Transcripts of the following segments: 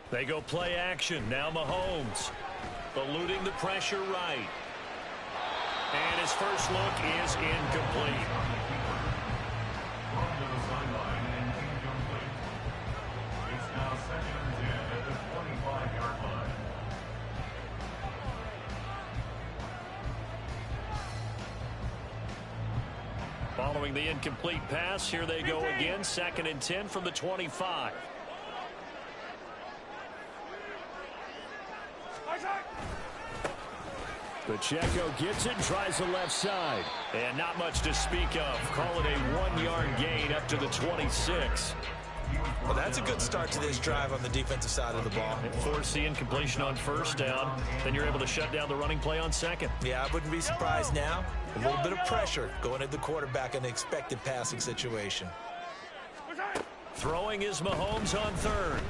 They go play action. Now Mahomes eluding the pressure right. And his first look is incomplete. It's now 2nd and 10 at the 25-yard line. Following the incomplete pass, here they go again. 2nd and 10 from the 25. Pacheco gets it, tries the left side. And not much to speak of. Call it a 1-yard gain up to the 26. Well, that's a good start to this drive on the defensive side of the ball. Force the incompletion on first down. Then you're able to shut down the running play on second. Yeah, I wouldn't be surprised now. A little bit of pressure going at the quarterback in the expected passing situation. Throwing is Mahomes on third.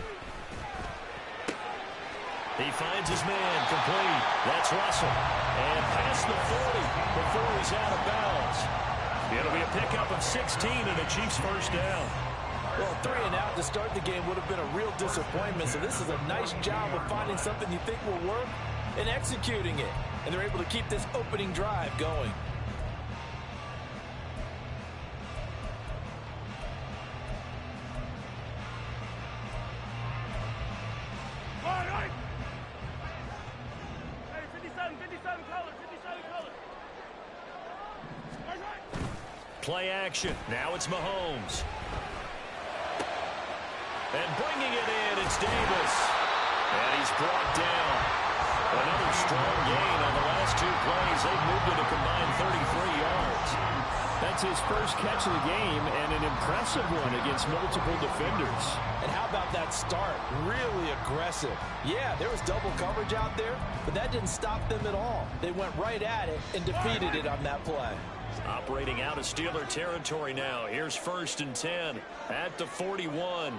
He finds his man, complete. That's Russell. And past the 40 before he's out of bounds. It'll be a pickup of 16 and a Chiefs first down. Well, 3 and out to start the game would have been a real disappointment. So this is a nice job of finding something you think will work and executing it. And they're able to keep this opening drive going. Play action. Now it's Mahomes. And bringing it in, it's Davis. And he's brought down. Another strong gain on the last 2 plays. They've moved it a combined 33 yards. That's his first catch of the game and an impressive one against multiple defenders. And how about that start? Really aggressive. Yeah, there was double coverage out there, but that didn't stop them at all. They went right at it and defeated it on that play. Operating out of Steeler territory now. Here's 1st and 10 at the 41.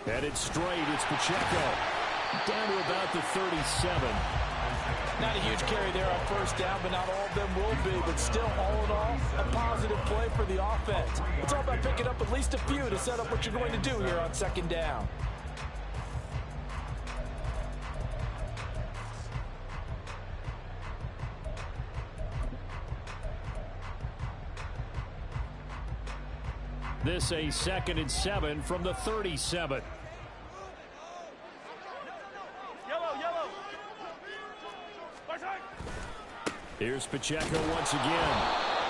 Headed straight, it's Pacheco. Down to about the 37. Not a huge carry there on first down, but not all of them will be. But still, all in all, a positive play for the offense. It's all about picking up at least a few to set up what you're going to do here on 2nd down. This a 2nd and 7 from the 37. Here's Pacheco once again.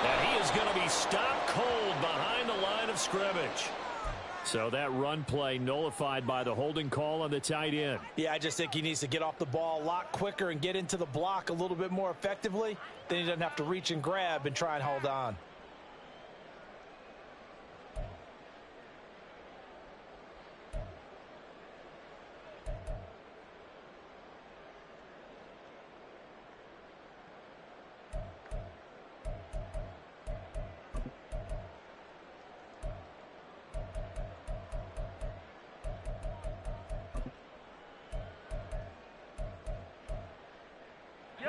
And he is going to be stopped cold behind the line of scrimmage. So that run play nullified by the holding call on the tight end. Yeah, I just think he needs to get off the ball a lot quicker and get into the block a little bit more effectively. Then he doesn't have to reach and grab and try and hold on.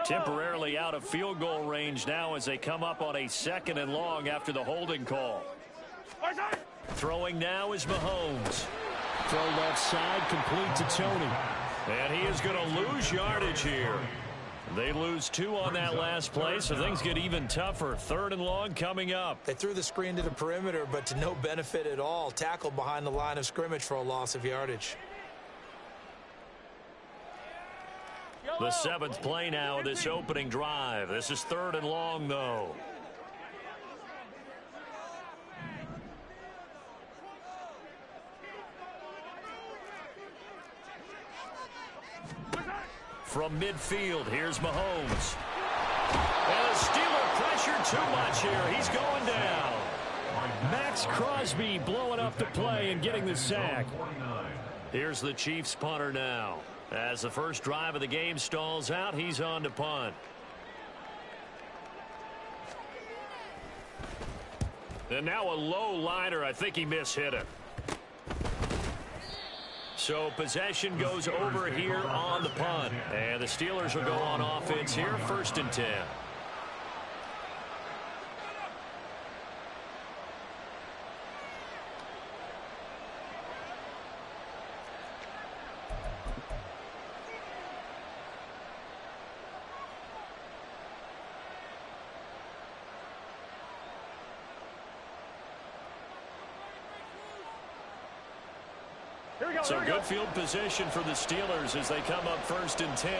Temporarily out of field goal range now as they come up on a 2nd and long after the holding call. Throwing now is Mahomes. Throw left side, complete to Tony. And he is going to lose yardage here. They lose 2 on that last play, so things get even tougher. 3rd and long coming up. They threw the screen to the perimeter, but to no benefit at all. Tackled behind the line of scrimmage for a loss of yardage. The 7th play now of this opening drive. This is 3rd and long, though. From midfield, here's Mahomes. And the Steeler pressure too much here. He's going down. Max Crosby blowing up the play and getting the sack. Here's the Chiefs punter now. As the first drive of the game stalls out, he's on to punt. And now a low liner. I think he mishit it. So possession goes over here on the punt. And the Steelers will go on offense here, 1st and 10. So good field position for the Steelers as they come up 1st and 10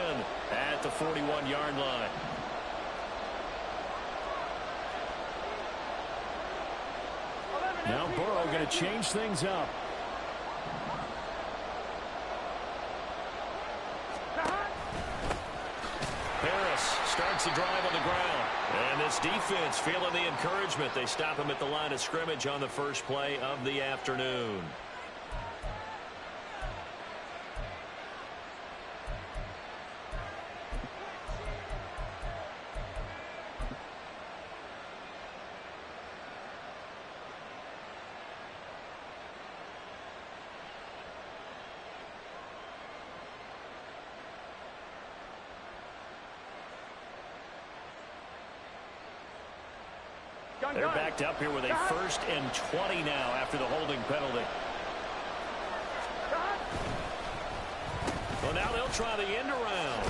at the 41-yard line. Now Burrow going to change things up. Harris starts the drive on the ground. And this defense feeling the encouragement. They stop him at the line of scrimmage on the first play of the afternoon. They're backed up here with a 1st and 20 now after the holding penalty. Well, now they'll try the end around.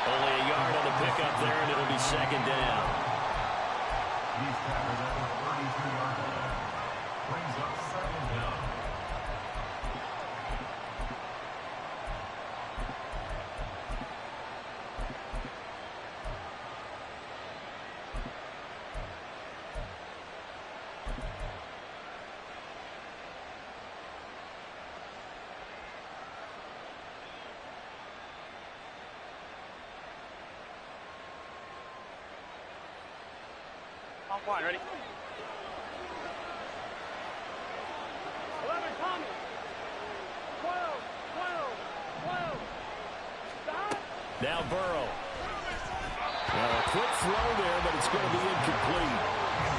Only a yard on the pickup there, and it'll be 2nd down. He's tackled at the 32-yard line. Brings up 2nd down. On one, ready? 11, Tommy. 12. Stop. Now Burrow. Well, a quick throw there, but it's going to be incomplete.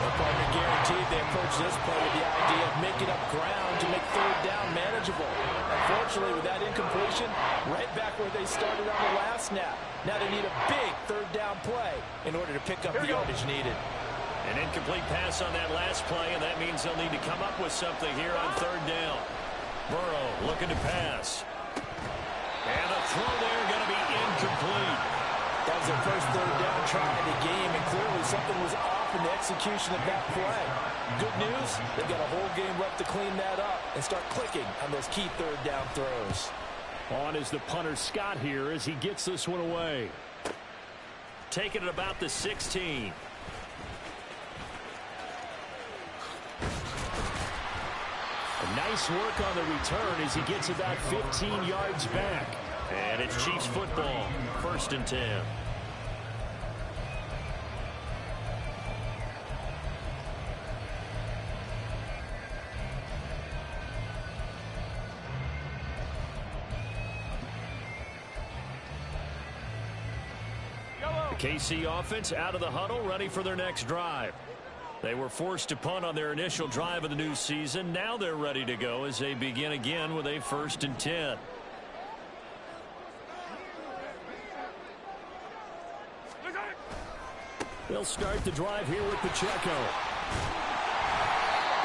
Well, partner, guaranteed they approach this play with the idea of making up ground to make 3rd down manageable. Unfortunately, with that incompletion, right back where they started on the last snap. Now they need a big 3rd down play in order to pick up the yardage needed. An incomplete pass on that last play, and that means they'll need to come up with something here on 3rd down. Burrow looking to pass. And the throw there going to be incomplete. That was their first 3rd down try of the game, and clearly something was off in the execution of that play. Good news, they've got a whole game left to clean that up and start clicking on those key 3rd down throws. On is the punter Scott here as he gets this one away. Taking it about the 16. Nice work on the return as he gets about 15 yards back. And it's Chiefs football, 1st and 10. The KC offense out of the huddle, ready for their next drive. They were forced to punt on their initial drive of the new season. Now they're ready to go as they begin again with a 1st and 10. They'll start the drive here with Pacheco.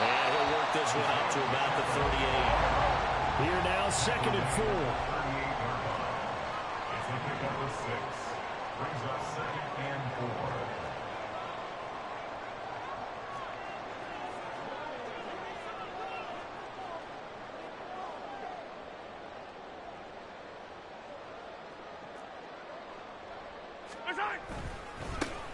And he'll work this one up to about the 38. Here now, 2nd and 4. It's a pickup of 6. Brings up 2nd and 4.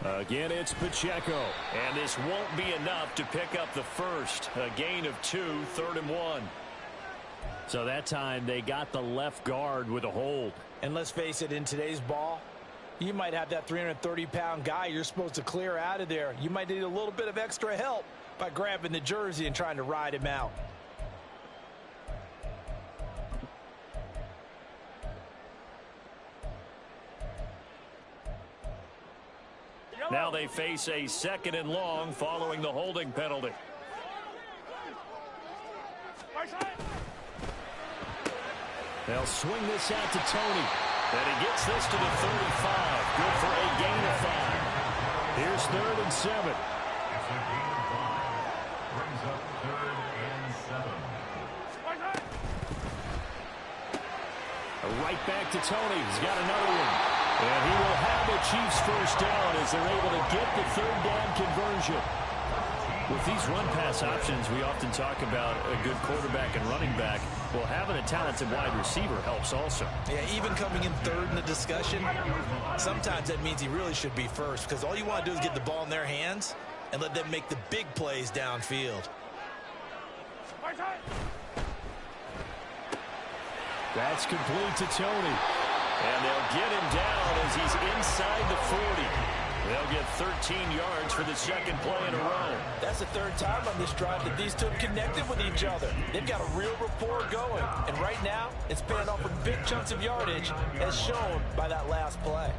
Again, it's Pacheco. And this won't be enough to pick up the first. A gain of 2, 3rd and 1. So that time they got the left guard with a hold. And let's face it, in today's ball, you might have that 330-pound guy you're supposed to clear out of there. You might need a little bit of extra help by grabbing the jersey and trying to ride him out. Now they face a 2nd and long following the holding penalty. They'll swing this out to Tony. And he gets this to the 35. Good for a gain of 5. Here's 3rd and 7. It's a gain of 5. Brings up 3rd and 7. Right back to Tony. He's got another one. And he will have a Chiefs 1st down as they're able to get the 3rd down conversion. With these run-pass options, we often talk about a good quarterback and running back. Well, having a talented wide receiver helps also. Yeah, even coming in third in the discussion, sometimes that means he really should be first, because all you want to do is get the ball in their hands and let them make the big plays downfield. That's complete to Tony. And they'll get him down as he's inside the 40. They'll get 13 yards for the second play in a row. That's the third time on this drive that these two have connected with each other. They've got a real rapport going. And right now, it's paying off with big chunks of yardage, as shown by that last play.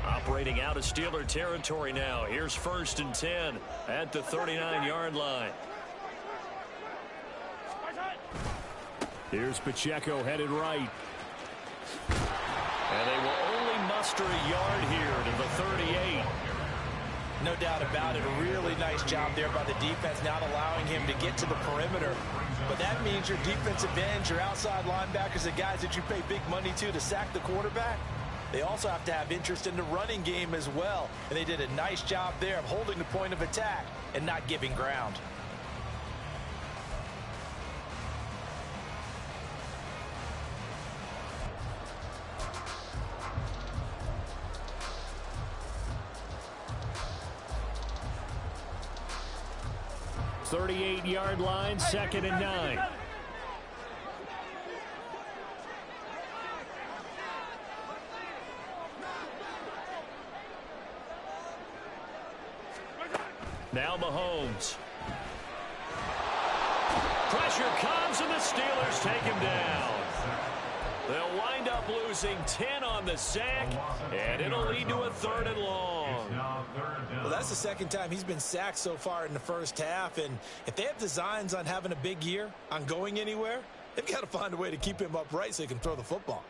Operating out of Steeler territory now. Here's 1st and 10 at the 39-yard line. Here's Pacheco headed right. And they will only muster a yard here to the 38. No doubt about it. A really nice job there by the defense, not allowing him to get to the perimeter. But that means your defensive ends, your outside linebackers, the guys that you pay big money to sack the quarterback, they also have to have interest in the running game as well. And they did a nice job there of holding the point of attack and not giving ground. .38-yard line, 2nd and 9. Now Mahomes. Pressure comes and the Steelers take him down. They'll wind up losing 10 on the sack, and it'll lead to a 3rd and long. Well, that's the second time he's been sacked so far in the first half, and if they have designs on having a big year, on going anywhere, they've got to find a way to keep him upright so he can throw the football.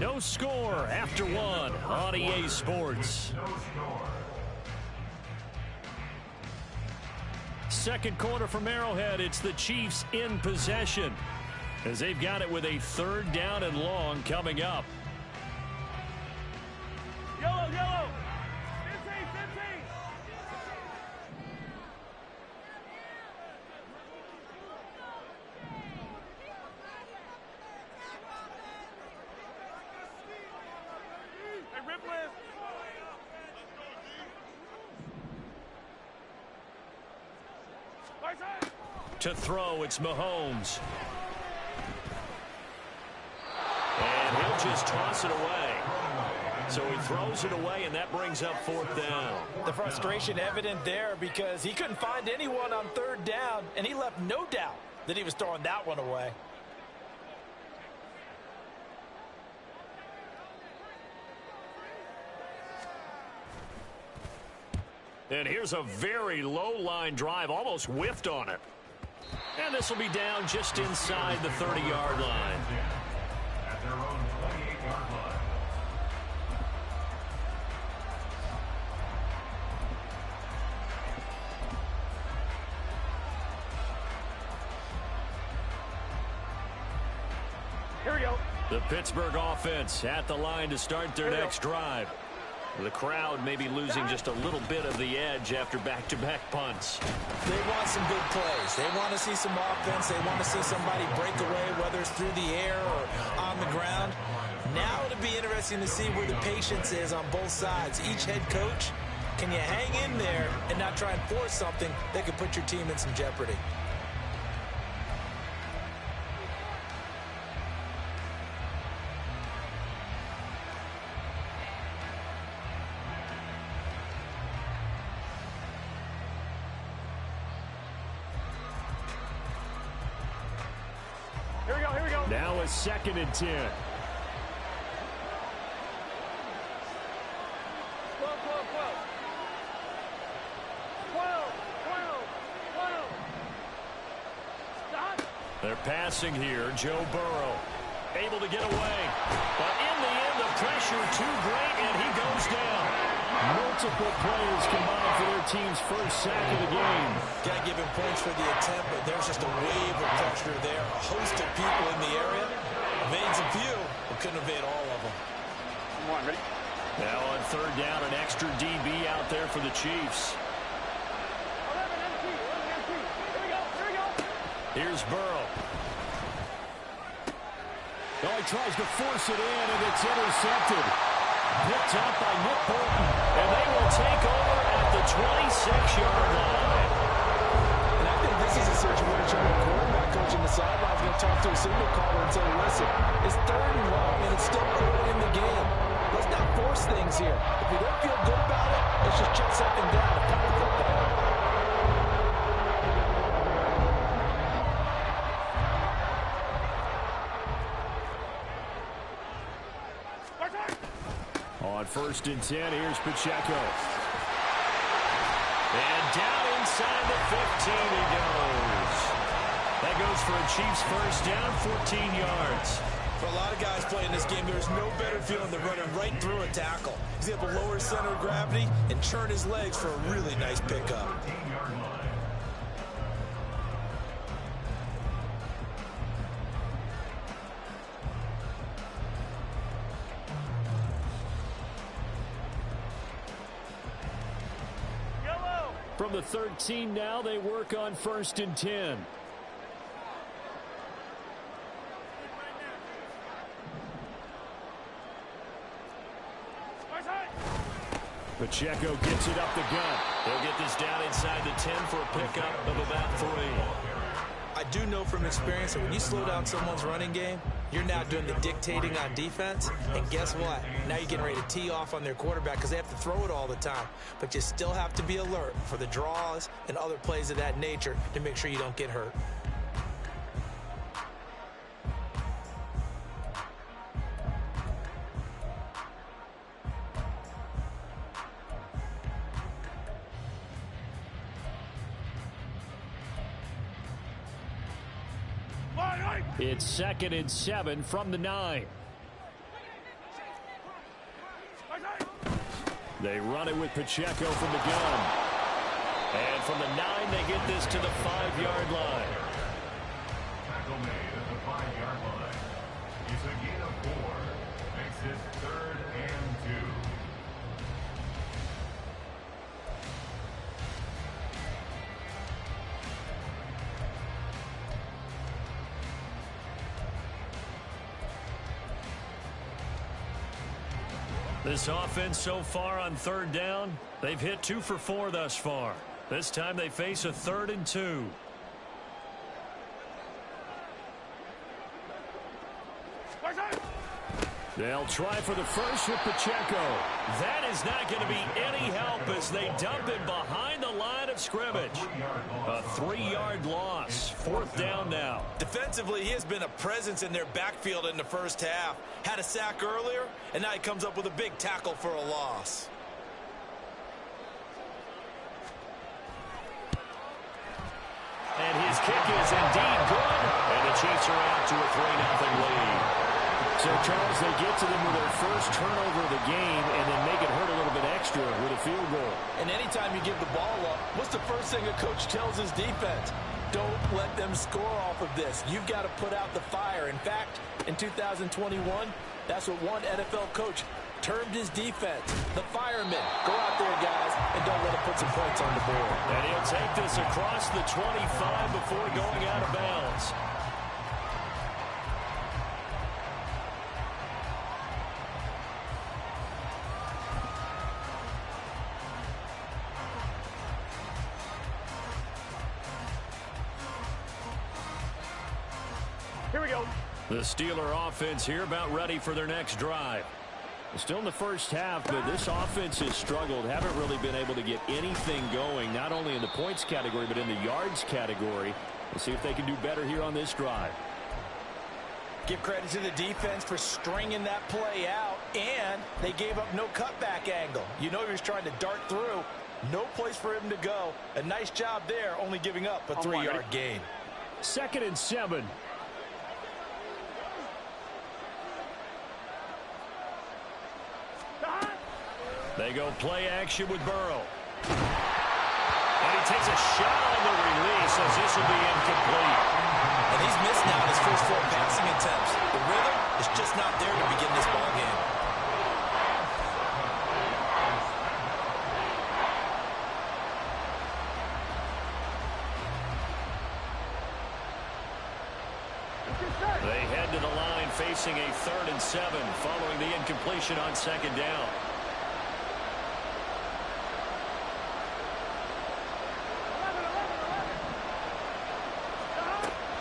No score after 1 on EA Sports. Second quarter from Arrowhead. It's the Chiefs in possession as they've got it with a 3rd down and long coming up. Yellow, yellow. 15, 15. Hey, Ripley. To throw, it's Mahomes. And he'll just toss it away. So he throws it away, and that brings up 4th down. The frustration evident there because he couldn't find anyone on 3rd down, and he left no doubt that he was throwing that one away. And here's a very low line drive, almost whiffed on it. And this will be down just inside the 30-yard line. At their own 28-yard line. Here we go. The Pittsburgh offense at the line to start their next drive. The crowd may be losing just a little bit of the edge after back-to-back punts. They want some big plays. They want to see some offense. They want to see somebody break away, whether it's through the air or on the ground. Now it'll be interesting to see where the patience is on both sides. Each head coach, can you hang in there and not try and force something that could put your team in some jeopardy? Now a 2nd and 10. 12, 12, 12. 12. Stop. They're passing here. Joe Burrow able to get away. But in the end, the pressure too great, and he goes down. multiple players combined for their team's first sack of the game. Got to give him points for the attempt, but there's just a wave of pressure there. A host of people in the area. Evades a few, but couldn't evade all of them. Come on, ready? Now on third down, an extra DB out there for the Chiefs. 11 empty. Here we go. Here's Burrow. Oh, he tries to force it in, and it's intercepted. Picked up by Nick Bolton. And they will take over at the 26-yard line. And I think this is a situation where the quarterback coach in the sideline is going to talk to a signal caller and say, listen, it's 3rd and long, and it's still early in the game. Let's not force things here. If you don't feel good about it, let's just check something down and punt the football. On 1st and 10, here's Pacheco. And down inside the 15 he goes. That goes for a Chiefs first down, 14 yards. For a lot of guys playing this game, there's no better feeling than running right through a tackle. He's able to lower his center of gravity and churn his legs for a really nice pickup. 13-yard line. Yellow. From the 13 now, they work on 1st and 10. Pacheco gets it up the gut. They'll get this down inside the 10 for a pickup of about 3. I do know from experience that when you slow down someone's running game, you're now doing the dictating on defense. And guess what? Now you're getting ready to tee off on their quarterback because they have to throw it all the time. But you still have to be alert for the draws and other plays of that nature to make sure you don't get hurt. It's 2nd and 7 from the 9. They run it with Pacheco from the gun. And from the 9, they get this to the 5-yard line. Tackle made at the 5-yard line. It's a gain of 4. Makes it 3rd and 2. This offense so far on 3rd down, they've hit 2 for 4 thus far. This time they face a 3rd and 2. They'll try for the first with Pacheco. That is not going to be any help as they dump it behind the line of scrimmage. A 3-yard loss. 4th down now. Defensively, he has been a presence in their backfield in the first half. Had a sack earlier, and now he comes up with a big tackle for a loss. And his kick is indeed good. And the Chiefs are out to a 3-0 lead. So, Charles, they get to them with their first turnover of the game and then make it hurt a little bit extra with a field goal. And anytime you give the ball up, what's the first thing a coach tells his defense? Don't let them score off of this. You've got to put out the fire. In fact, in 2021, that's what one NFL coach termed his defense. The firemen. Go out there, guys, and don't let them put some points on the board. And he'll take this across the 25 before going out of bounds. Here we go. The Steeler offense here about ready for their next drive. Still in the first half, but this offense has struggled. Haven't really been able to get anything going, not only in the points category, but in the yards category. We'll see if they can do better here on this drive. Give credit to the defense for stringing that play out, and they gave up no cutback angle. You know he was trying to dart through. No place for him to go. A nice job there, only giving up a 3-yard gain. 2nd and 7. They go play action with Burrow. And he takes a shot on the release as this will be incomplete. And he's missed now his first 4 passing attempts. The rhythm is just not there to begin this ball game. They head to the line facing a 3rd and 7 following the incompletion on 2nd down.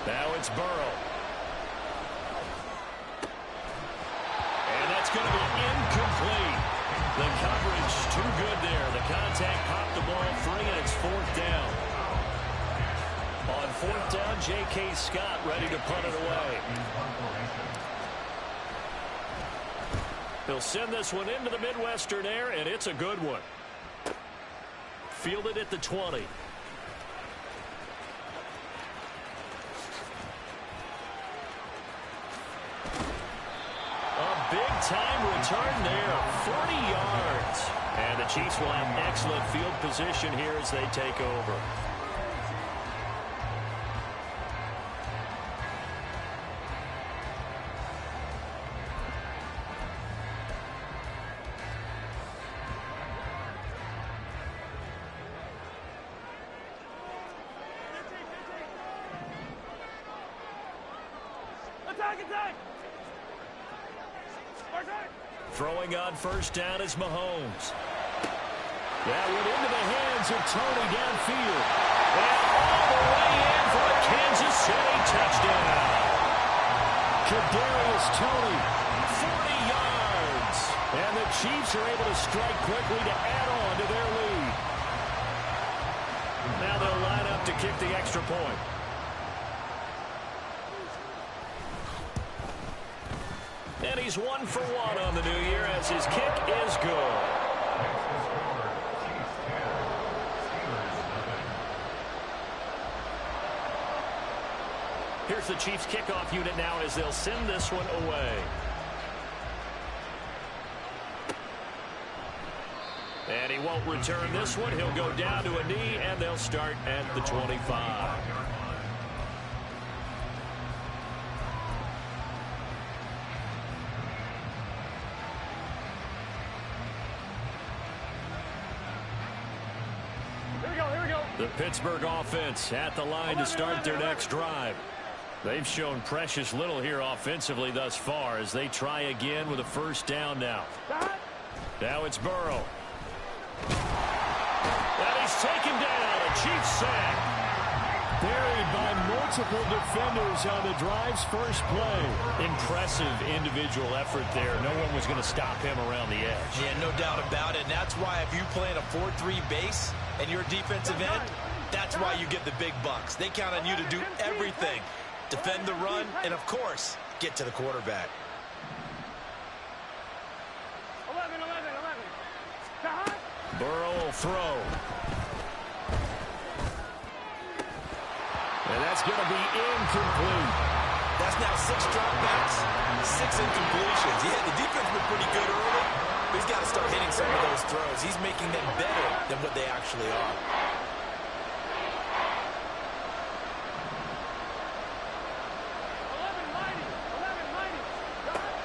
Now it's Burrow. And that's going to be incomplete. The coverage too good there. The contact popped the ball free, and it's 4th down. On 4th down, J.K. Scott ready to punt it away. He'll send this one into the Midwestern air, and it's a good one. Fielded at the 20. Big-time return there, 40 yards. And the Chiefs will have excellent field position here as they take over. Attack! Throwing on 1st down is Mahomes. That went into the hands of Tony downfield. And all the way in for a Kansas City touchdown. Kadarius Toney, 40 yards. And the Chiefs are able to strike quickly to add on to their lead. Now they'll line up to kick the extra point. And he's 1 for 1 on the new year as his kick is good. Here's the Chiefs kickoff unit now as they'll send this one away. And he won't return this one. He'll go down to a knee, and they'll start at the 25. The Pittsburgh offense at the line to start their next drive. They've shown precious little here offensively thus far as they try again with a 1st down now. Now it's Burrow. And he's taken down. A Chiefs sack. Buried by multiple defenders on the drive's first play. Impressive individual effort there. No one was going to stop him around the edge. Yeah, no doubt about it. And that's why if you play in a 4-3 base and you're a defensive end, that's why you get the big bucks. They count on you to do everything. Defend the run and, of course, get to the quarterback. 11. Burrow will throw. And that's going to be incomplete. That's now 6 dropbacks, 6 incompletions. Yeah, the defense been pretty good early, but he's got to start hitting some of those throws. He's making them better than what they actually are.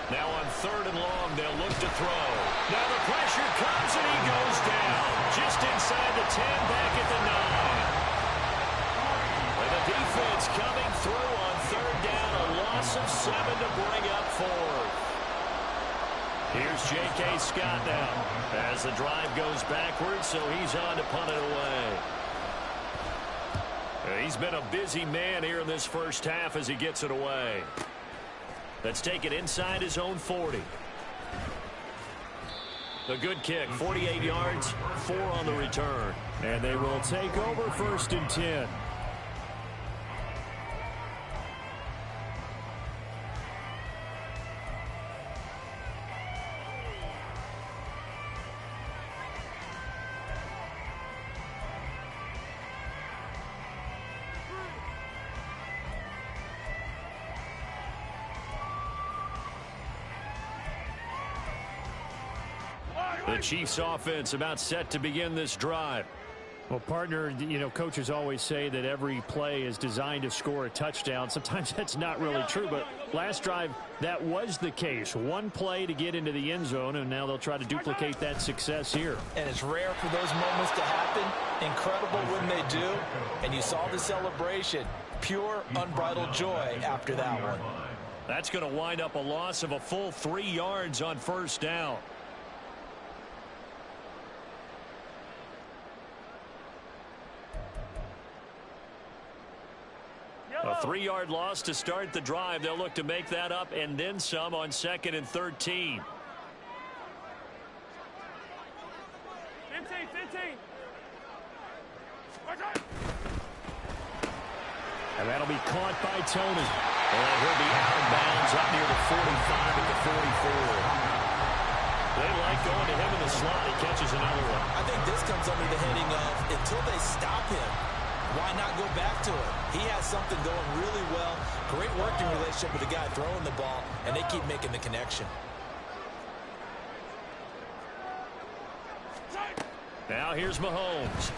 Now on 3rd and long, they'll look to throw. Now the pressure comes, and he goes down. Just inside the 10, back at the 9. And the defense coming through on 3rd down. A loss of 7 to bring up 4th. Here's J.K. Scott now as the drive goes backwards, so he's on to punt it away. He's been a busy man here in this first half as he gets it away. Let's take it inside his own 40. A good kick, 48 yards, 4 on the return. And they will take over 1st and 10. The Chiefs offense about set to begin this drive. Well, partner, you know, coaches always say that every play is designed to score a touchdown. Sometimes that's not really true, but last drive, that was the case. One play to get into the end zone, and now they'll try to duplicate that success here. And it's rare for those moments to happen. Incredible when they do. And you saw the celebration. Pure, unbridled joy after that one. That's going to wind up a loss of a full 3 yards on first down. A 3-yard loss to start the drive. They'll look to make that up and then some on 2nd and 13. 15. And that'll be caught by Tony. And he'll be out of bounds up near the 45 at the 44. They like going to him in the slot. He catches another one. I think this comes under the heading of until they stop him, why not go back to it? He has something going really well. Great working relationship with the guy throwing the ball, and they keep making the connection. Now here's Mahomes.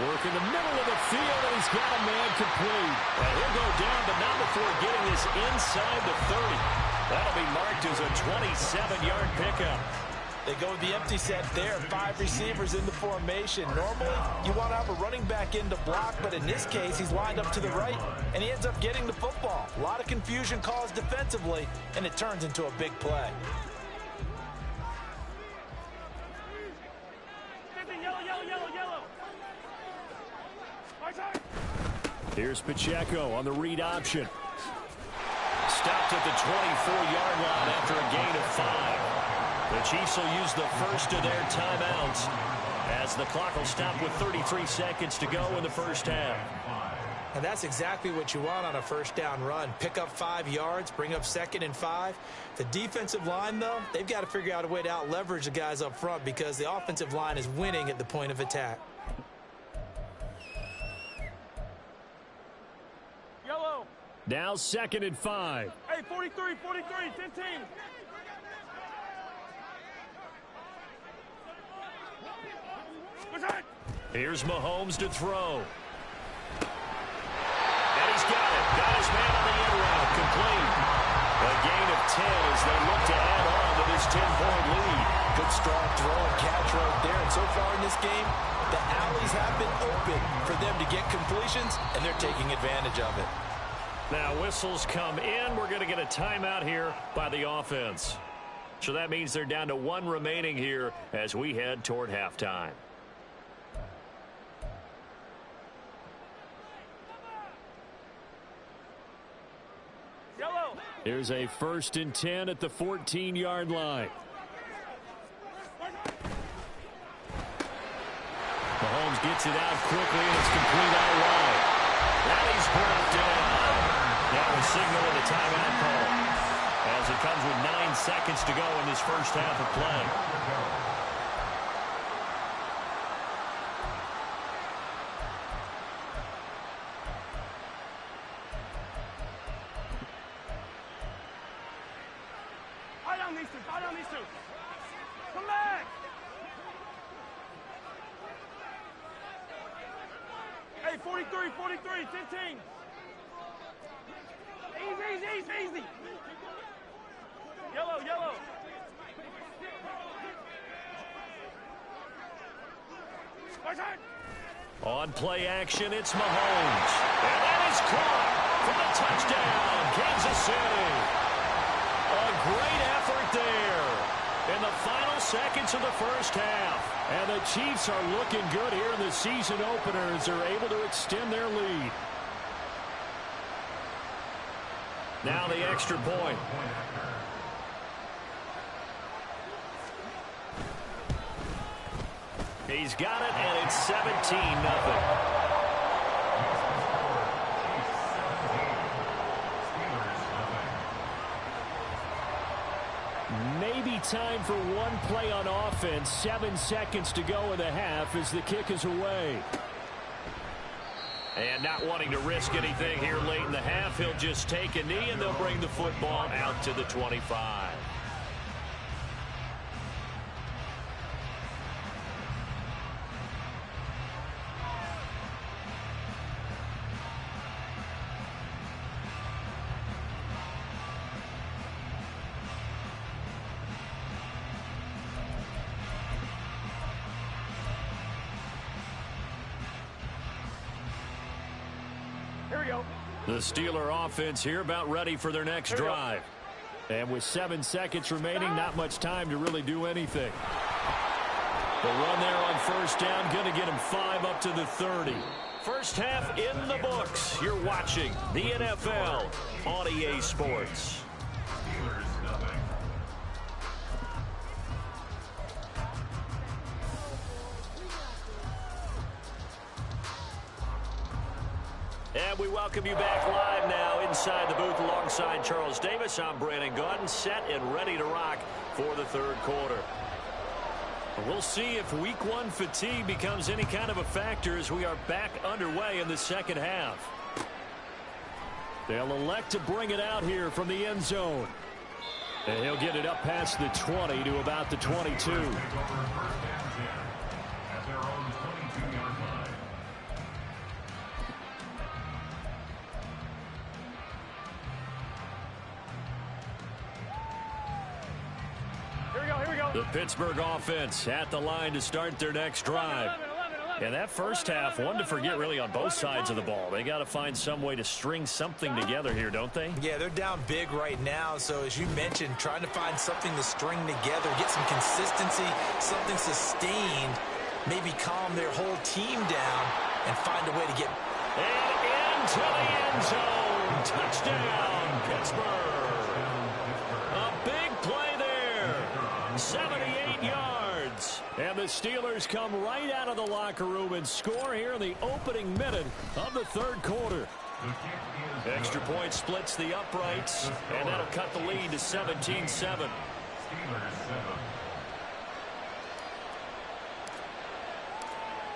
Work in the middle of the field, and he's got a man complete. Well, he'll go down, but not before getting this inside the 30. That'll be marked as a 27-yard pickup. They go with the empty set there. 5 receivers in the formation. Normally, you want to have a running back in to block, but in this case, he's lined up to the right, and he ends up getting the football. A lot of confusion caused defensively, and it turns into a big play. Yellow. Here's Pacheco on the read option. Stopped at the 24-yard line after a gain of 5. The Chiefs will use the first of their timeouts as the clock will stop with 33 seconds to go in the first half. And that's exactly what you want on a first down run. Pick up 5 yards, bring up 2nd and 5. The defensive line, though, they've got to figure out a way to out-leverage the guys up front because the offensive line is winning at the point of attack. Yellow. Now 2nd and 5. Hey, 43, 15. Here's Mahomes to throw. And he's got it. Got his man on the end route. Complete. A gain of 10 as they look to add on to this 10-point lead. Good strong throw and catch right there. And so far in this game, the alleys have been open for them to get completions, and they're taking advantage of it. Now whistles come in. We're going to get a timeout here by the offense. So that means they're down to 1 remaining here as we head toward halftime. Yellow. Here's a 1st and 10 at the 14-yard line. Mahomes gets it out quickly, and it's complete all right. That he's brought down. Now we're signaling a timeout call as it comes with 9 seconds to go in this first half of play. Tie down these two. Come back. Hey, 43, 15. Easy. Yellow. On play action, it's Mahomes. And that is caught for the touchdown, Kansas City. A great effort there in the final seconds of the first half. And the Chiefs are looking good here in the season opener as they're able to extend their lead. Now the extra point. He's got it, and it's 17-0. Maybe time for one play on offense. 7 seconds to go in the half as the kick is away. And not wanting to risk anything here late in the half, he'll just take a knee, and they'll bring the football out to the 25. The Steeler offense here about ready for their next drive. And with 7 seconds remaining, not much time to really do anything. The run there on first down, going to get him 5 up to the 30. First half in the books. You're watching the NFL on EA Sports. Steelers nothing. And we welcome you back live now inside the booth alongside Charles Davis. I'm Brandon Gaudin, set and ready to rock for the third quarter. We'll see if week 1 fatigue becomes any kind of a factor as we are back underway in the second half. They'll elect to bring it out here from the end zone. And he'll get it up past the 20 to about the 22. The Pittsburgh offense at the line to start their next drive. And that first half, one to forget really on both sides of the ball. They got to find some way to string something together here, don't they? Yeah, they're down big right now. So as you mentioned, trying to find something to string together, get some consistency, something sustained, maybe calm their whole team down and find a way to get. And into the end zone. Touchdown, Pittsburgh. A big play there. 78 yards. And the Steelers come right out of the locker room and score here in the opening minute of the third quarter. Extra point splits the uprights, and that'll cut the lead to 17-7.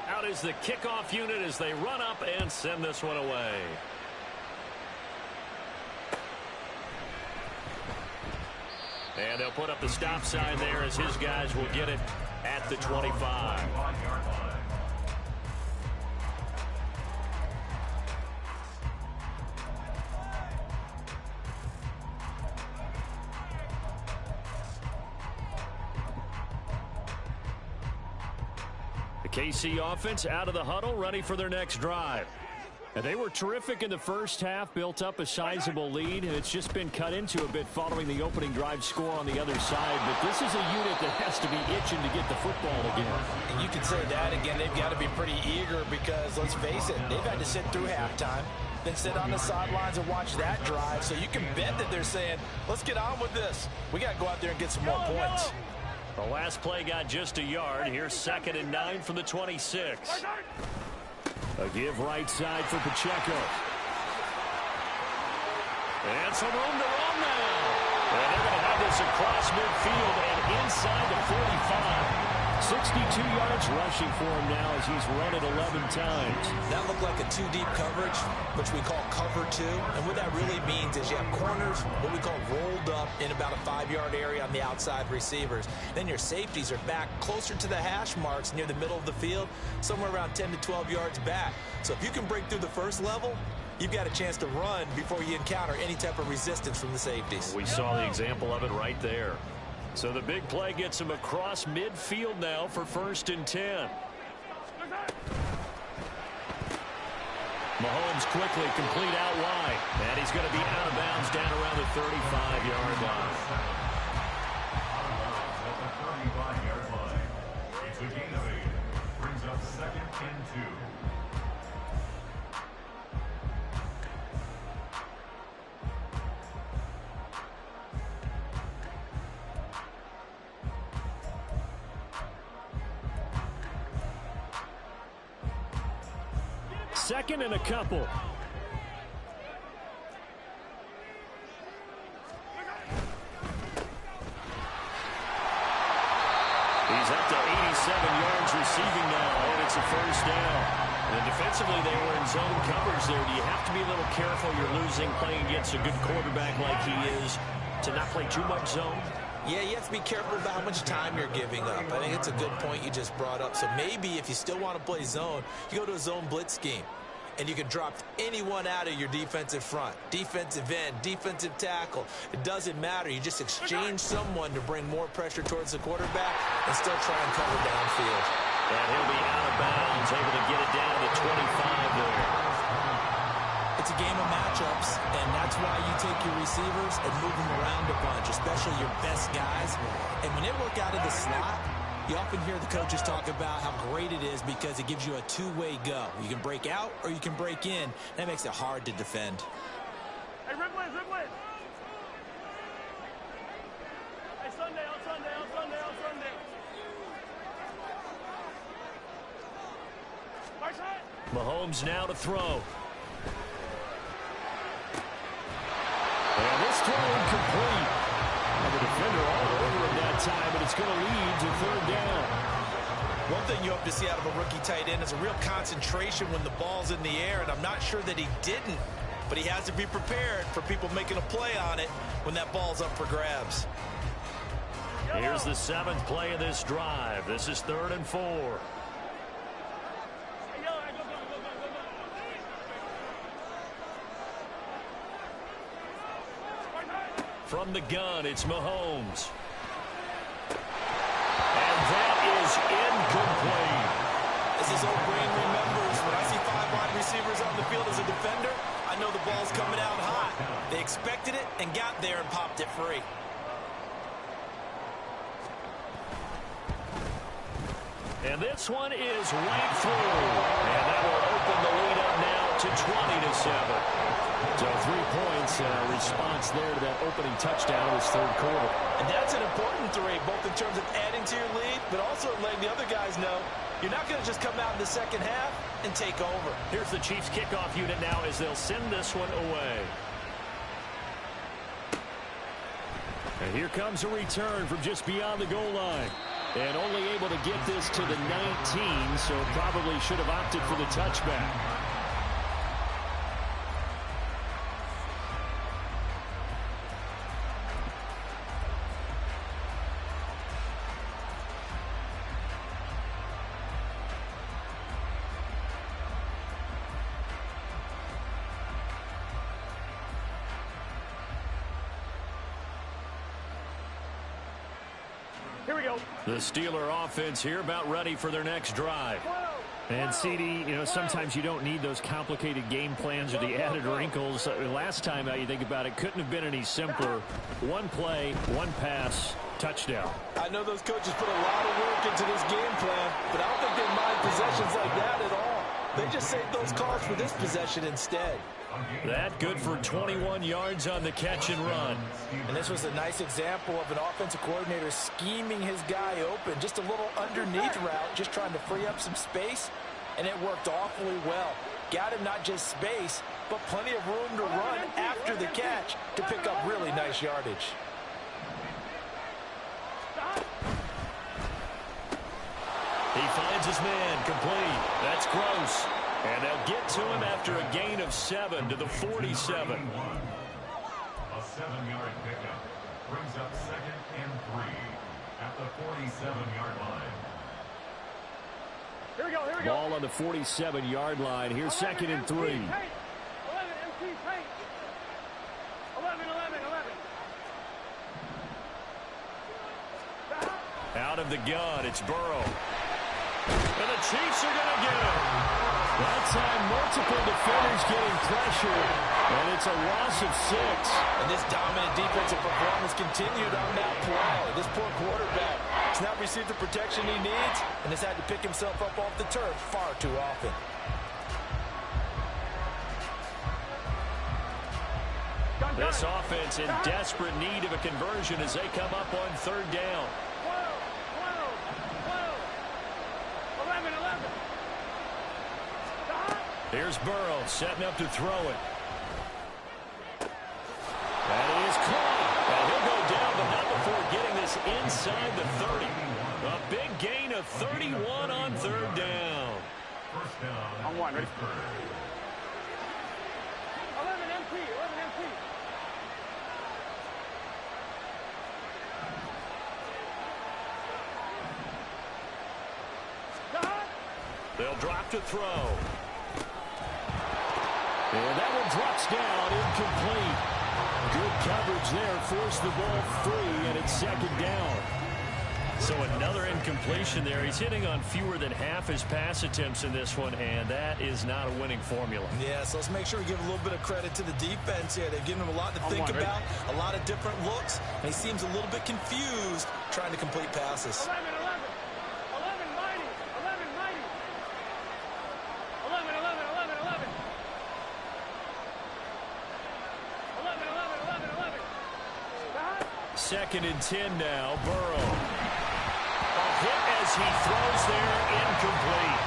Out is the kickoff unit as they run up and send this one away. And they'll put up the stop sign there as his guys will get it at the 25. The KC offense out of the huddle, ready for their next drive. And they were terrific in the first half, built up a sizable lead, and it's just been cut into a bit following the opening drive score on the other side. But this is a unit that has to be itching to get the football again. And you can say that again. They've got to be pretty eager because, let's face it, they've had to sit through halftime, then sit on the sidelines and watch that drive. So you can bet that they're saying, let's get on with this. We got to go out there and get some more points. The last play got just a yard. Here's 2nd and 9 from the 26. A give right side for Pacheco. And some room to run now. And they're going to have this across midfield and inside the 45. 62 yards rushing for him now as he's run it 11 times. That looked like a 2-deep coverage, which we call cover 2. And what that really means is you have corners, what we call rolled up in about a 5-yard area on the outside receivers. Then your safeties are back closer to the hash marks near the middle of the field, somewhere around 10 to 12 yards back. So if you can break through the first level, you've got a chance to run before you encounter any type of resistance from the safeties. We saw the example of it right there. So the big play gets him across midfield now for 1st and 10. Mahomes quickly complete out wide. And he's going to be out of bounds down around the 35-yard line. At the 35-yard line. It's a gain of 8. Brings up 2nd and 2. Second and a couple. He's up to 87 yards receiving now, and it's a 1st down. And defensively, they were in zone coverage there. Do you have to be a little careful? You're losing playing against a good quarterback like he is to not play too much zone? Yeah, you have to be careful about how much time you're giving up. I think it's a good point you just brought up. So maybe if you still want to play zone, you go to a zone blitz scheme. And you can drop anyone out of your defensive front. Defensive end, defensive tackle. It doesn't matter. You just exchange someone to bring more pressure towards the quarterback and still try and cover downfield. And he'll be out of bounds, able to get it down to 25 there. it's a game of matchups, and that's why you take your receivers and move them around a bunch, especially your best guys. And when they work out of the slot, you often hear the coaches talk about how great it is because it gives you a two-way go. You can break out or you can break in. That makes it hard to defend. Hey, Ripley, Ripley. Hey, Sunday, on Sunday, on Sunday, on Sunday. First hit. Mahomes now to throw. And this throw incomplete. And the defender all over him that time, but it's going to lead to third down. One thing you hope to see out of a rookie tight end is a real concentration when the ball's in the air, and I'm not sure that he didn't, but he has to be prepared for people making a play on it when that ball's up for grabs. Here's the 7th play of this drive. This is 3rd and 4. From the gun, it's Mahomes. And that is incomplete. As his old brain remembers, when I see 5 wide receivers on the field as a defender, I know the ball's coming out hot. They expected it and got there and popped it free. And this one is right through. And that will open the lead up now to 20-7. So 3 points, response there to that opening touchdown in this third quarter. And that's an important 3, both in terms of adding to your lead, but also letting the other guys know you're not going to just come out in the second half and take over. Here's the Chiefs kickoff unit now as they'll send this one away. And here comes a return from just beyond the goal line. And only able to get this to the 19, so probably should have opted for the touchback. Here we go. The Steeler offense here about ready for their next drive. And CD, you know, sometimes you don't need those complicated game plans or the added wrinkles. Last time, you think about it, couldn't have been any simpler. 1 play, 1 pass, touchdown. I know those coaches put a lot of work into this game plan, but I don't think they mind possessions like that at all. They just saved those calls for this possession instead. That good for 21 yards on the catch and run. And this was a nice example of an offensive coordinator scheming his guy open. Just a little underneath route, just trying to free up some space, and it worked awfully well. Got him not just space, but plenty of room to run after the catch to pick up really nice yardage. He finds his man, complete. That's Gross. And they'll get to him after a gain of 7 to the 47. A 7-yard pickup brings up 2nd and 3 at the 47-yard line. Here we go, here we go. Ball on the 47-yard line. Here's 2nd and 3. 11 MT, paint. 11. Out of the gun, it's Burrow. And the Chiefs are going to get him. That time, multiple defenders getting pressure, and it's a loss of 6. And this dominant defensive performance continued on that play. This poor quarterback has not received the protection he needs and has had to pick himself up off the turf far too often. This offense in desperate need of a conversion as they come up on 3rd down. 11. Here's Burrow setting up to throw it. That is caught. And he'll go down, but not before getting this inside the 30. A big gain of 31 on 3rd down. First down. On 1, ready? 11 MT. They'll drop to throw. And that one drops down, incomplete. Good coverage there, forced the ball free, and it's 2nd down. So another incompletion there. He's hitting on fewer than half his pass attempts in this one, and that is not a winning formula. Yeah, so let's make sure we give a little bit of credit to the defense here. They've given him a lot to think about, a lot of different looks, and he seems a little bit confused trying to complete passes. 11, 11. 11, mighty. 11, mighty. 11, 11, 11, 11. 11, 11, 11, 11. Second and 10 now, Burrow. A hit as he throws there, incomplete.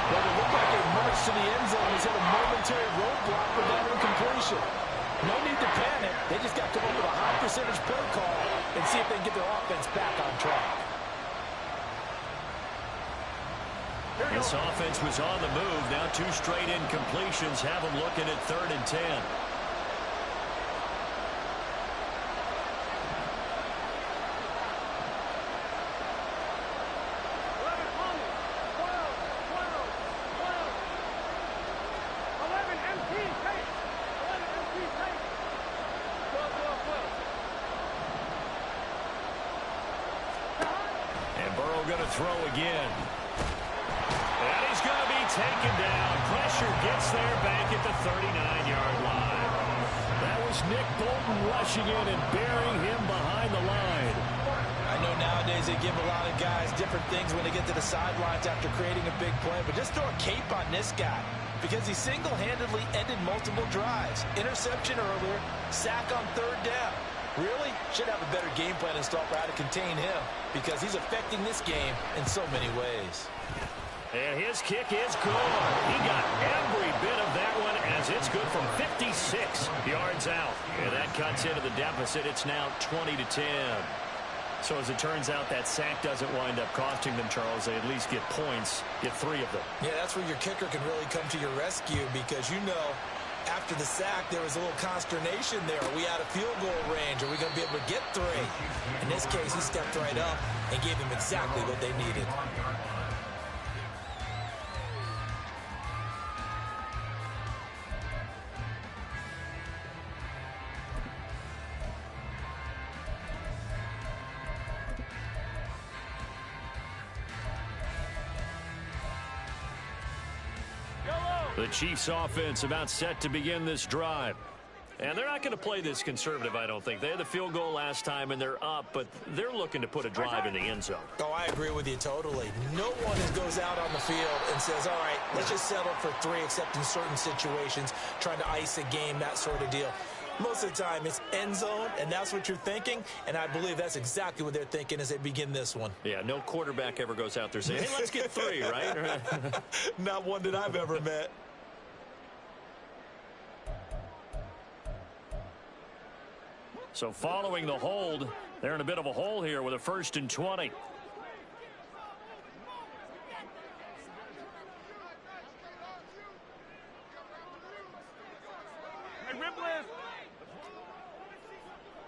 Well, it looked like a march to the end zone. He's hit a momentary roadblock with that incompletion. No need to panic. They just got to come up with a high percentage play call and see if they can get their offense back on track. This offense was on the move. Now 2 straight incompletions have them looking at 3rd and 10. Going to throw again. And he's going to be taken down. Pressure gets there back at the 39-yard line. That was Nick Bolton rushing in and burying him behind the line. I know nowadays they give a lot of guys different things when they get to the sidelines after creating a big play, but just throw a cape on this guy because he single-handedly ended multiple drives. Interception earlier, sack on 3rd down. Really should have a better game plan installed for how to contain him because he's affecting this game in so many ways. And his kick is good. He got every bit of that one as it's good from 56 yards out. And that cuts into the deficit. It's now 20-10. So as it turns out, that sack doesn't wind up costing them, Charles. They at least get points, get 3 of them. Yeah, that's where your kicker can really come to your rescue because you know after the sack, there was a little consternation there. Are we out of field goal range? Are we going to be able to get 3? In this case, he stepped right up and gave them exactly what they needed. The Chiefs offense about set to begin this drive. And they're not going to play this conservative, I don't think. They had the field goal last time, and they're up, but they're looking to put a drive in the end zone. Oh, I agree with you totally. No one goes out on the field and says, all right, let's just settle for 3, except in certain situations, trying to ice a game, that sort of deal. Most of the time, it's end zone, and that's what you're thinking, and I believe that's exactly what they're thinking as they begin this one. Yeah, no quarterback ever goes out there saying, hey, let's get 3, right? Not one that I've ever met. So following the hold, they're in a bit of a hole here with a 1st and 20. Hey, Ripley.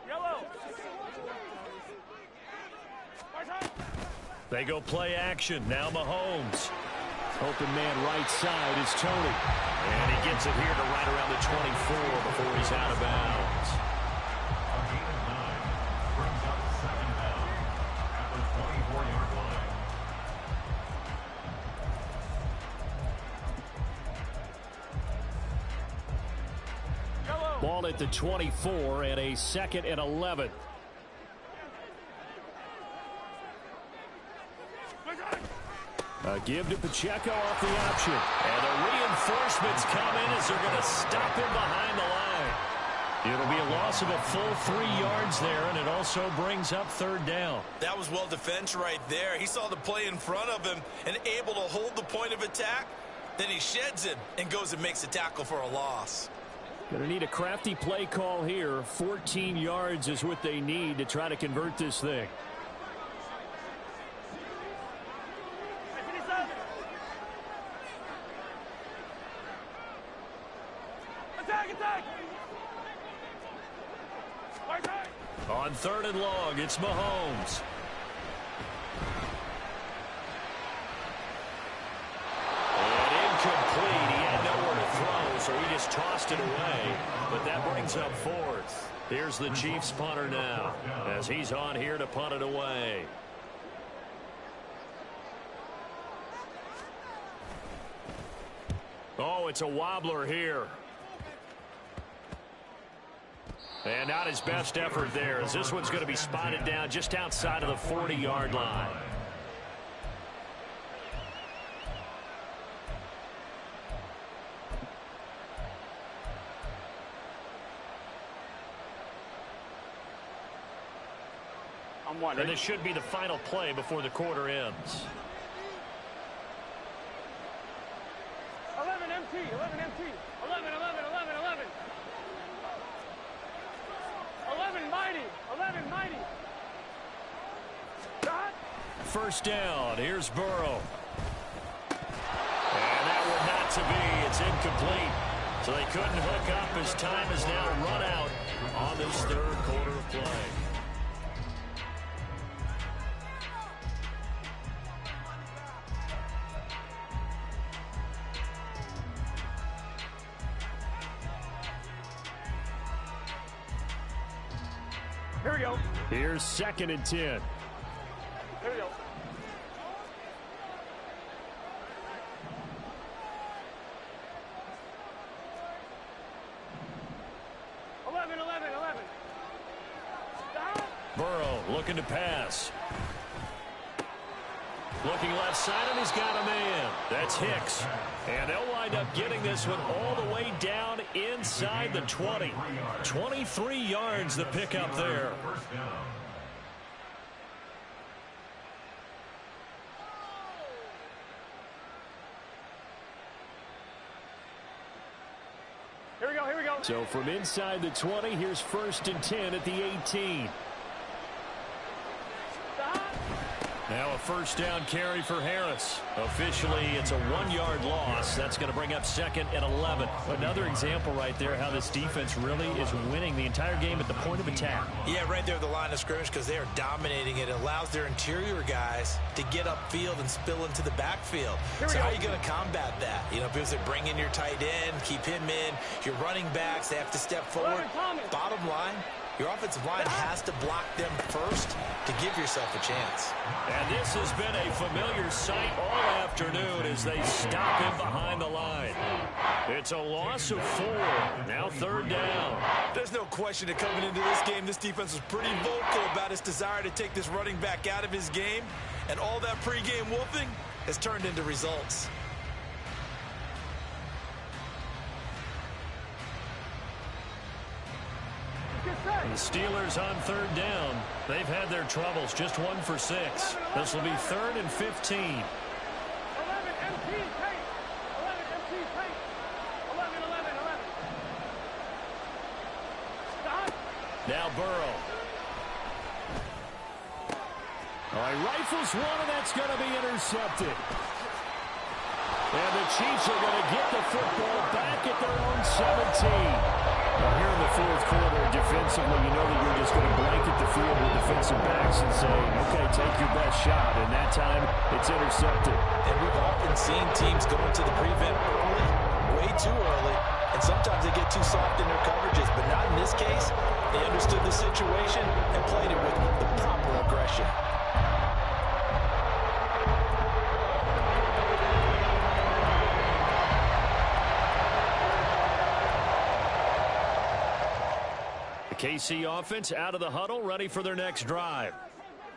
Yellow. They go play action. Now Mahomes. Open man right side is Tony. And he gets it here to right around the 24 before he's out of bounds. Ball at the 24 and a 2nd and 11. A give to Pacheco off the option. And the reinforcements come in as they're going to stop him behind the line. It'll be a loss of a full 3 yards there, and it also brings up 3rd down. That was well defense right there. He saw the play in front of him and able to hold the point of attack. Then he sheds him and goes and makes a tackle for a loss. Going to need a crafty play call here. 14 yards is what they need to try to convert this thing. On 3rd and long, it's Mahomes. And incomplete. He had nowhere to throw, so he just tossed it away. But that brings up 4th. Here's the Chiefs punter now, as he's on here to punt it away. it's a wobbler here. And not his best effort there, as this one's going to be spotted down just outside of the 40-yard line. And this should be the final play before the quarter ends. 11 MT, 11 MT, 11, 11, 11, 11. 11 mighty, 11 mighty. Shot. First down, here's Burrow. And that one not to be, it's incomplete. So they couldn't hook up as time is now run out on this third quarter of play. Here we go. Here's 2nd and 10. Here we go. Burrow looking to pass. Looking left side, and he's got a man. That's Hicks. And they'll wind up getting this one all the way down inside the 20. 23 yards the pickup there. Here we go, here we go. So from inside the 20, here's 1st and 10 at the 18. Now a first down carry for Harris. Officially, it's a 1-yard loss. That's going to bring up 2nd and 11. Another example right there how this defense really is winning the entire game at the point of attack. Yeah, right there at the line of scrimmage because they are dominating it. It allows their interior guys to get upfield and spill into the backfield. So how are you going to combat that? You know, because they bring in your tight end, keep him in. Your running backs, they have to step forward. Bottom line, your offensive line has to block them first to give yourself a chance. And this has been a familiar sight all afternoon as they stop him behind the line. It's a loss of 4. Now 3rd down. There's no question that coming into this game, this defense was pretty vocal about its desire to take this running back out of his game. And all that pregame wolfing has turned into results. The Steelers on 3rd down. They've had their troubles, just 1 for 6. This will be 3rd and 15. 11 MT paint. 11 MT paint. 11, 11, 11. Stop. Now Burrow. All right, rifles one, and that's going to be intercepted. And the Chiefs are going to get the football back at their own 17. Well, here in the 4th quarter, defensively, you know that you're just going to blanket the field with defensive backs and say, okay, take your best shot. And that time, it's intercepted. And we've often seen teams go into the prevent early, way too early, and sometimes they get too soft in their coverages. But not in this case. They understood the situation and played it with the proper aggression. KC offense out of the huddle, ready for their next drive.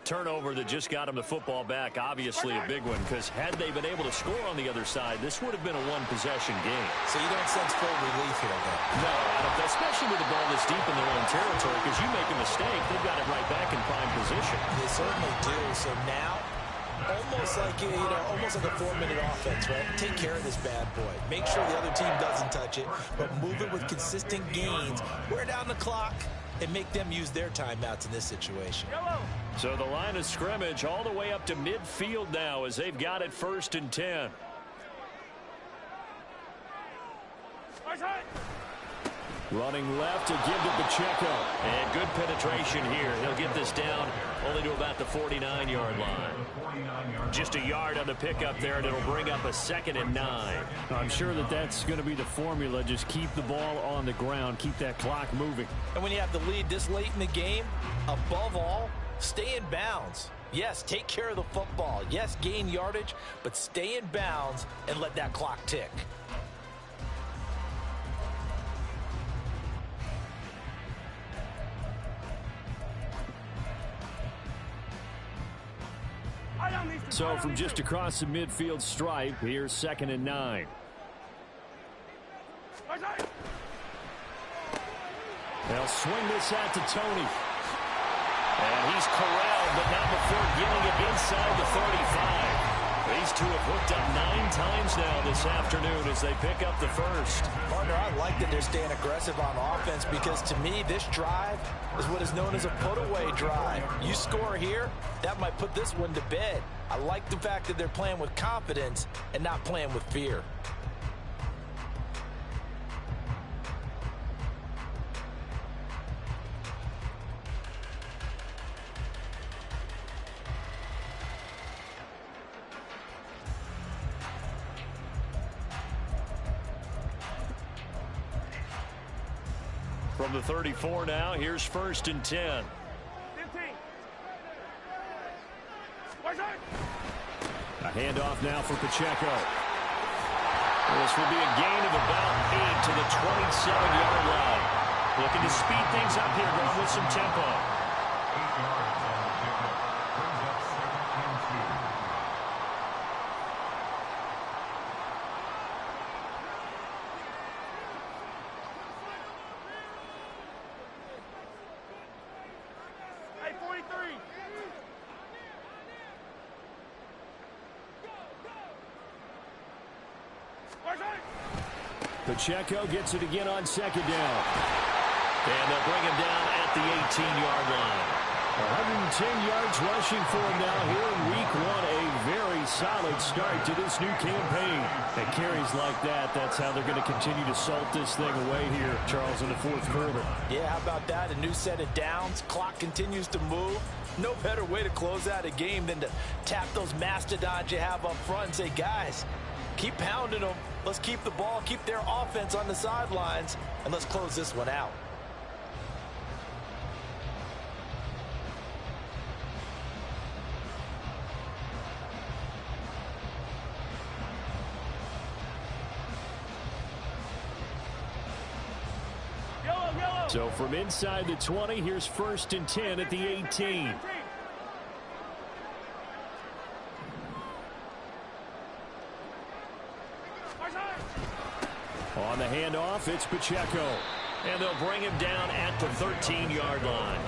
Turnover that just got them the football back, obviously a big one, because had they been able to score on the other side, this would have been a one-possession game. So you don't sense full relief here, though? No, I don't, especially with the ball this deep in their own territory, because you make a mistake, they've got it right back in prime position. They certainly do. So now, almost like almost like a 4-minute offense, right? Take care of this bad boy. Make sure the other team doesn't touch it, but move it with consistent gains. Wear down the clock and make them use their timeouts in this situation. So the line of scrimmage all the way up to midfield now as they've got it 1st and 10. Running left to give to Pacheco. And good penetration here. He'll get this down only to about the 49-yard line. Just a yard on the pickup there, and it'll bring up a 2nd and 9. I'm sure that that's going to be the formula. Just keep the ball on the ground. Keep that clock moving. And when you have the lead this late in the game, above all, stay in bounds. Yes, take care of the football. Yes, gain yardage, but stay in bounds and let that clock tick. So from just across the midfield stripe, here's 2nd and 9. They'll swing this out to Tony. And he's corralled, but not before getting it inside the 35. These two have hooked up 9 times now this afternoon as they pick up the first. Partner, I like that they're staying aggressive on offense because to me, this drive is what is known as a put-away drive. You score here, that might put this one to bed. I like the fact that they're playing with confidence and not playing with fear. From the 34 now, here's 1st and 10. 15. A handoff now for Pacheco. This will be a gain of about 8 to the 27-yard line. Looking to speed things up here, going with some tempo. 8 yards on the pickup. Brings up 2nd and 2. Pacheco gets it again on 2nd down. And they'll bring him down at the 18-yard line. 110 yards rushing for him now here in week 1. A very solid start to this new campaign. And carries like that, that's how they're going to continue to salt this thing away here, Charles, in the 4th quarter. Yeah, how about that? A new set of downs. Clock continues to move. No better way to close out a game than to tap those mastodons you have up front and say, guys, keep pounding them. Let's keep the ball, keep their offense on the sidelines, and let's close this one out. Yellow. So from inside the 20, here's 1st and 10 at the 18. On the handoff, it's Pacheco. And they'll bring him down at the 13-yard line.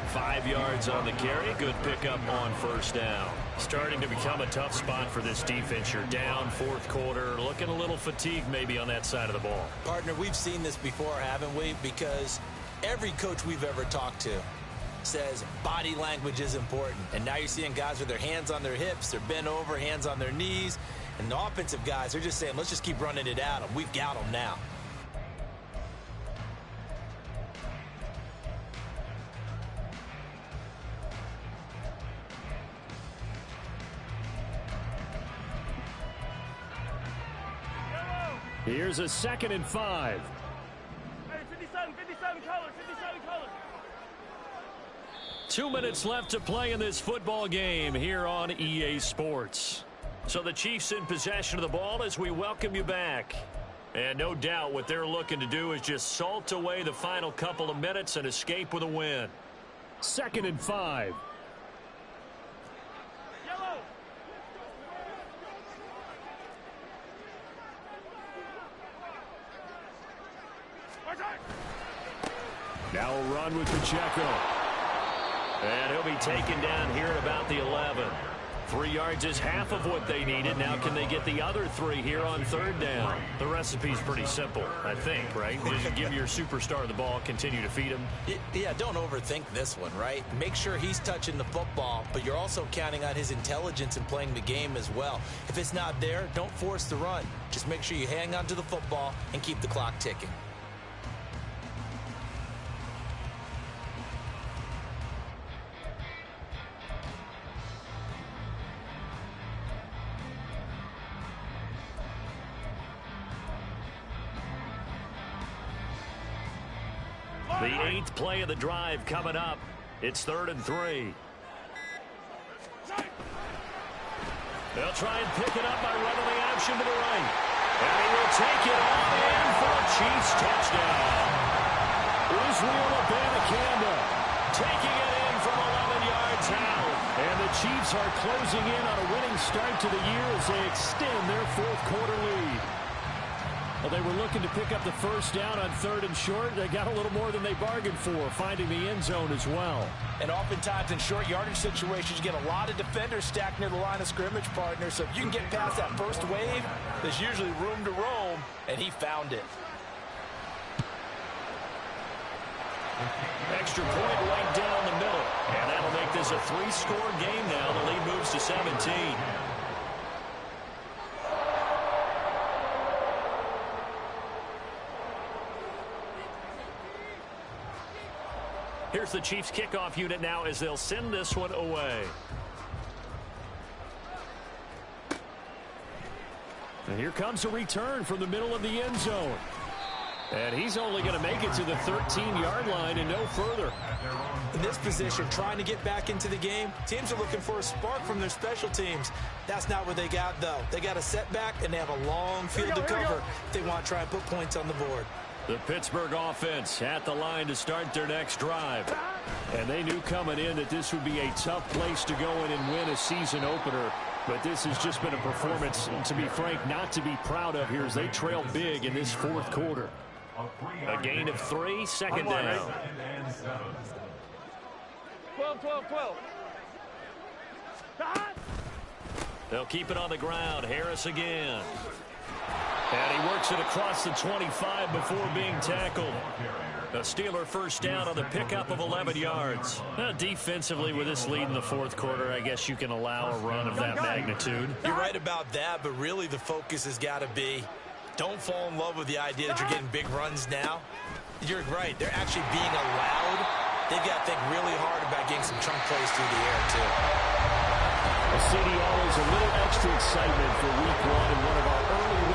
5 yards on the carry. Good pickup on 1st down. Starting to become a tough spot for this defense. You're down 4th quarter. Looking a little fatigued maybe on that side of the ball. Partner, we've seen this before, haven't we? Because every coach we've ever talked to says body language is important. And now you're seeing guys with their hands on their hips. They're bent over, hands on their knees. And the offensive guys are just saying, let's just keep running it at them. We've got them now. Here's a 2nd and 5. Hey, 57 colors. 57 colors. 2 minutes left to play in this football game here on EA Sports. So the Chiefs in possession of the ball as we welcome you back. And no doubt what they're looking to do is just salt away the final couple of minutes and escape with a win. 2nd and 5. Yellow. Now a run with Pacheco. And he'll be taken down here at about the 11. 3 yards is half of what they needed. Now can they get the other 3 here on 3rd down? The recipe's pretty simple, I think, right? Just give your superstar the ball, continue to feed him. Yeah, don't overthink this one, right? Make sure he's touching the football, but you're also counting on his intelligence in playing the game as well. If it's not there, don't force the run. Just make sure you hang on to the football and keep the clock ticking. The 8th play of the drive coming up. It's 3rd and 3. They'll try and pick it up by running the action to the right. And he will take it all in for a Chiefs touchdown. Israel Abanikanda Taking it in from 11 yards out. And the Chiefs are closing in on a winning start to the year as they extend their fourth quarter lead. Well, they were looking to pick up the first down on 3rd and short. They got a little more than they bargained for, finding the end zone as well. And oftentimes in short yardage situations, you get a lot of defenders stacked near the line of scrimmage, partner. So if you can get past that first wave, there's usually room to roam, and he found it. Extra point right down the middle. And that'll make this a 3-score game now. The lead moves to 17. Here's the Chiefs kickoff unit now as they'll send this one away. And here comes a return from the middle of the end zone. And he's only going to make it to the 13-yard line and no further. In this position, trying to get back into the game, teams are looking for a spark from their special teams. That's not what they got, though. They got a setback, and they have a long field to cover if they want to try and put points on the board. The Pittsburgh offense at the line to start their next drive. And they knew coming in that this would be a tough place to go in and win a season opener. But this has just been a performance, to be frank, not to be proud of here as they trail big in this fourth quarter. A gain of 3, second down. 12, 12, 12. They'll keep it on the ground. Harris again. And he works it across the 25 before being tackled. A Steeler first down on the pickup of 11 yards. Defensively, with this lead in the fourth quarter, I guess you can allow a run of that magnitude. You're right about that, but really the focus has got to be don't fall in love with the idea that you're getting big runs now. You're right. They're actually being allowed. They've got to think really hard about getting some chunk plays through the air, too. Well, CD, always a little extra excitement for week 1